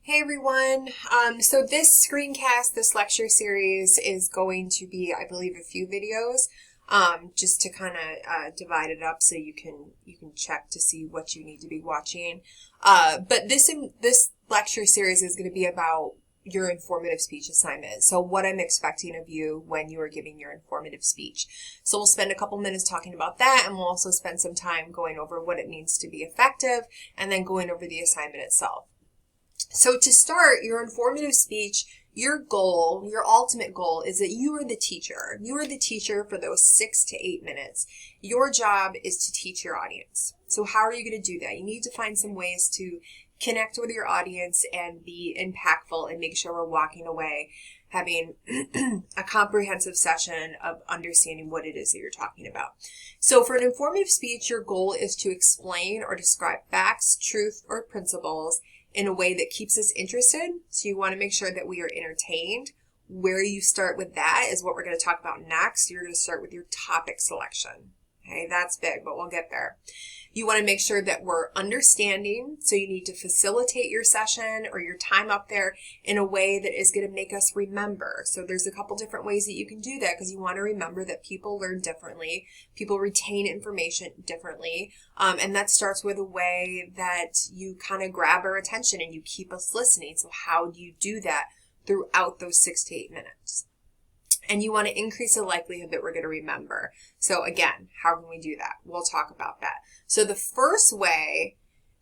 Hey everyone. So this screencast, this lecture series is going to be, I believe, a few videos, just to kind of divide it up so you can check to see what you need to be watching. But this lecture series is going to be about your informative speech assignment. So what I'm expecting of you when you are giving your informative speech. So we'll spend a couple minutes talking about that, and we'll also spend some time going over what it means to be effective, and then going over the assignment itself. So to start your informative speech, your goal, your ultimate goal is that you are the teacher. You are the teacher for those 6 to 8 minutes. Your job is to teach your audience. So how are you going to do that? You need to find some ways to connect with your audience and be impactful and make sure we're walking away having a comprehensive session of understanding what it is that you're talking about. So for an informative speech, your goal is to explain or describe facts, truth, or principles in a way that keeps us interested. So you want to make sure that we are entertained. Where you start with that is what we're going to talk about next. You're going to start with your topic selection. Okay, that's big, but we'll get there. You want to make sure that we're understanding. So you need to facilitate your session or your time up there in a way that is going to make us remember. So there's a couple different ways that you can do that, because you want to remember that people learn differently. People retain information differently. And that starts with a way that you kind of grab our attention and you keep us listening. So how do you do that throughout those 6 to 8 minutes? And you want to increase the likelihood that we're going to remember. So again, how can we do that? We'll talk about that. So the first way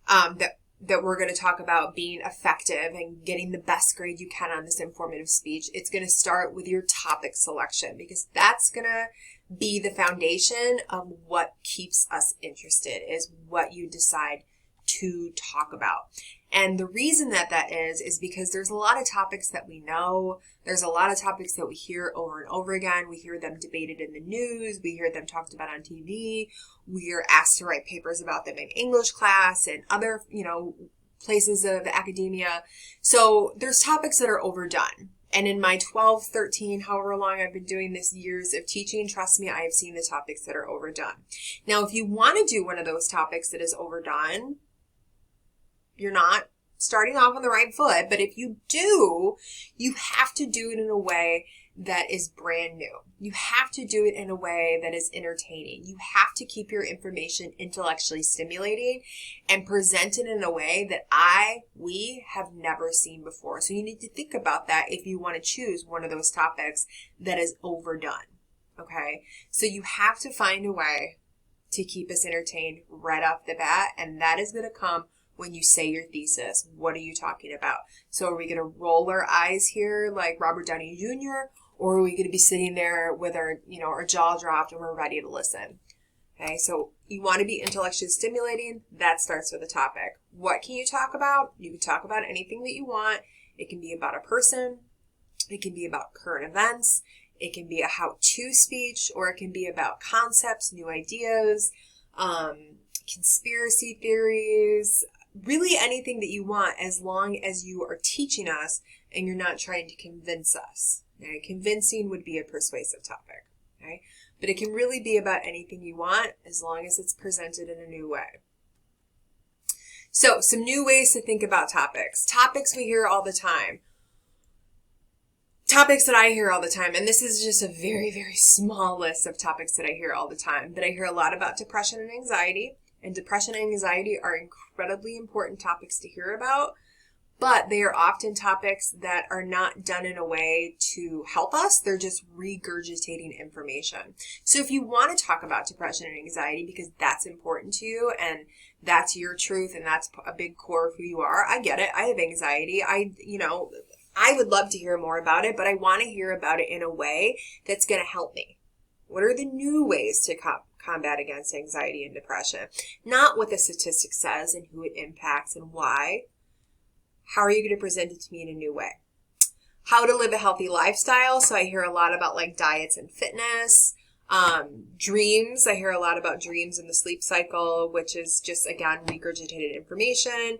that we're going to talk about being effective and getting the best grade you can on this informative speech, it's going to start with your topic selection, because that's going to be the foundation of what keeps us interested, is what you decide to talk about. And the reason that is because there's a lot of topics that we know. There's a lot of topics that we hear over and over again. We hear them debated in the news. We hear them talked about on TV. We are asked to write papers about them in English class and other, places of academia. So there's topics that are overdone. And in my 12, 13, however long I've been doing this years of teaching, trust me, I have seen the topics that are overdone. Now, if you want to do one of those topics that is overdone, you're not starting off on the right foot, but if you do, you have to do it in a way that is brand new. You have to do it in a way that is entertaining. You have to keep your information intellectually stimulating and present it in a way that we have never seen before. So you need to think about that if you want to choose one of those topics that is overdone. Okay? So you have to find a way to keep us entertained right off the bat, and that is going to come when you say your thesis. What are you talking about? So are we going to roll our eyes here like Robert Downey Jr., or are we going to be sitting there with our jaw dropped and we're ready to listen? Okay, so you want to be intellectually stimulating. That starts with a topic. What can you talk about? You can talk about anything that you want. It can be about a person. It can be about current events. It can be a how-to speech, or it can be about concepts, new ideas, conspiracy theories, really anything that you want, as long as you are teaching us and you're not trying to convince us. Okay? Convincing would be a persuasive topic. Okay? But it can really be about anything you want, as long as it's presented in a new way. So some new ways to think about topics. Topics we hear all the time. Topics that I hear all the time, and this is just a very, very small list of topics that I hear all the time, but I hear a lot about depression and anxiety. And depression and anxiety are incredibly important topics to hear about, but they are often topics that are not done in a way to help us. They're just regurgitating information. So if you want to talk about depression and anxiety because that's important to you and that's your truth and that's a big core of who you are, I get it. I have anxiety. I would love to hear more about it, but I want to hear about it in a way that's going to help me. What are the new ways to combat against anxiety and depression? Not what the statistic says and who it impacts and why. How are you going to present it to me in a new way? How to live a healthy lifestyle. So I hear a lot about like diets and fitness. Dreams. I hear a lot about dreams and the sleep cycle, which is just, again, regurgitated information.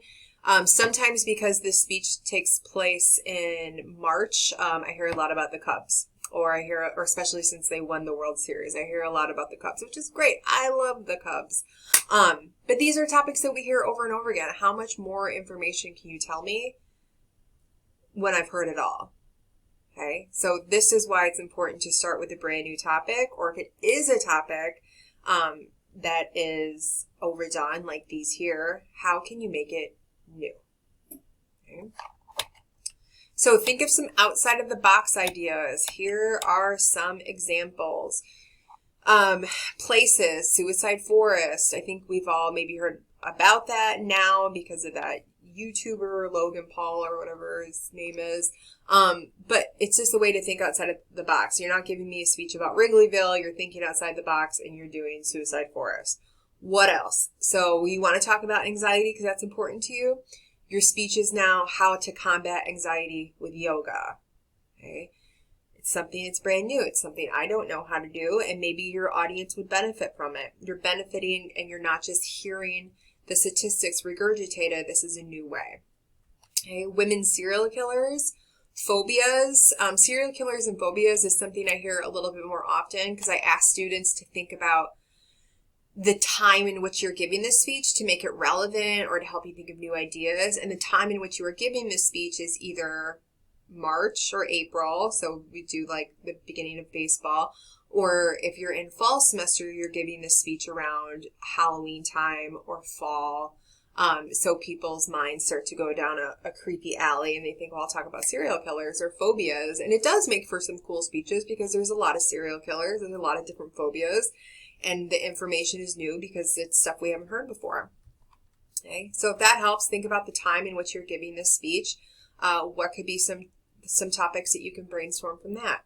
Sometimes because this speech takes place in March, I hear a lot about the Cubs. Or especially since they won the World Series, I hear a lot about the Cubs, which is great. I love the Cubs. But these are topics that we hear over and over again. How much more information can you tell me when I've heard it all. Okay, so this is why it's important to start with a brand new topic, or if it is a topic that is overdone, like these here, how can you make it new? Okay. So think of some outside of the box ideas. Here are some examples. Places, Suicide Forest. I think we've all maybe heard about that now because of that YouTuber, Logan Paul or whatever his name is. But it's just a way to think outside of the box. You're not giving me a speech about Wrigleyville. You're thinking outside the box and you're doing Suicide Forest. What else? So you want to talk about anxiety because that's important to you. Your speech is now how to combat anxiety with yoga. Okay. It's something that's brand new. It's something I don't know how to do, and maybe your audience would benefit from it. You're benefiting and you're not just hearing the statistics regurgitated. This is a new way. Okay, women serial killers, phobias. Serial killers and phobias is something I hear a little bit more often because I ask students to think about the time in which you're giving this speech to make it relevant or to help you think of new ideas. And the time in which you are giving this speech is either March or April. So we do like the beginning of baseball. Or if you're in fall semester, you're giving this speech around Halloween time or fall. So people's minds start to go down a creepy alley and they think, well, I'll talk about serial killers or phobias. And it does make for some cool speeches because there's a lot of serial killers and a lot of different phobias. And the information is new because it's stuff we haven't heard before. Okay, so if that helps, think about the time in which you're giving this speech. What could be some topics that you can brainstorm from that?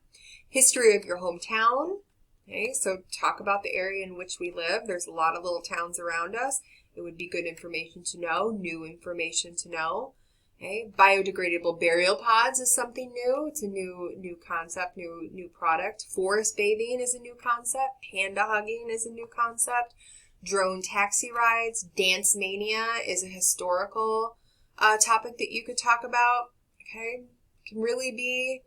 History of your hometown. Okay, so talk about the area in which we live. There's a lot of little towns around us. It would be good information to know, new information to know. Okay, biodegradable burial pods is something new. It's a new concept, new product. Forest bathing is a new concept. Panda hugging is a new concept. Drone taxi rides. Dance mania is a historical topic that you could talk about. Okay, it can really be,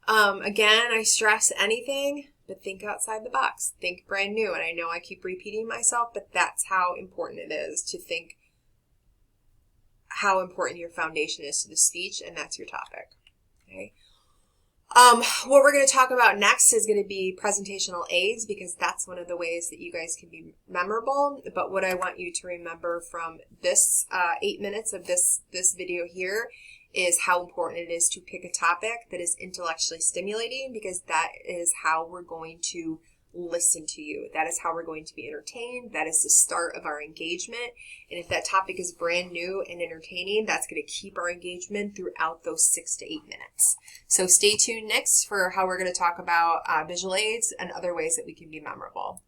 again, I stress anything, but think outside the box. Think brand new. And I know I keep repeating myself, but that's how important it is to think how important your foundation is to the speech, and that's your topic. Okay. What we're going to talk about next is going to be presentational aids because that's one of the ways that you guys can be memorable. But what I want you to remember from this 8 minutes of this video here is how important it is to pick a topic that is intellectually stimulating because that is how we're going to listen to you. That is how we're going to be entertained. That is the start of our engagement. And if that topic is brand new and entertaining, that's going to keep our engagement throughout those 6 to 8 minutes. So stay tuned next for how we're going to talk about visual aids and other ways that we can be memorable.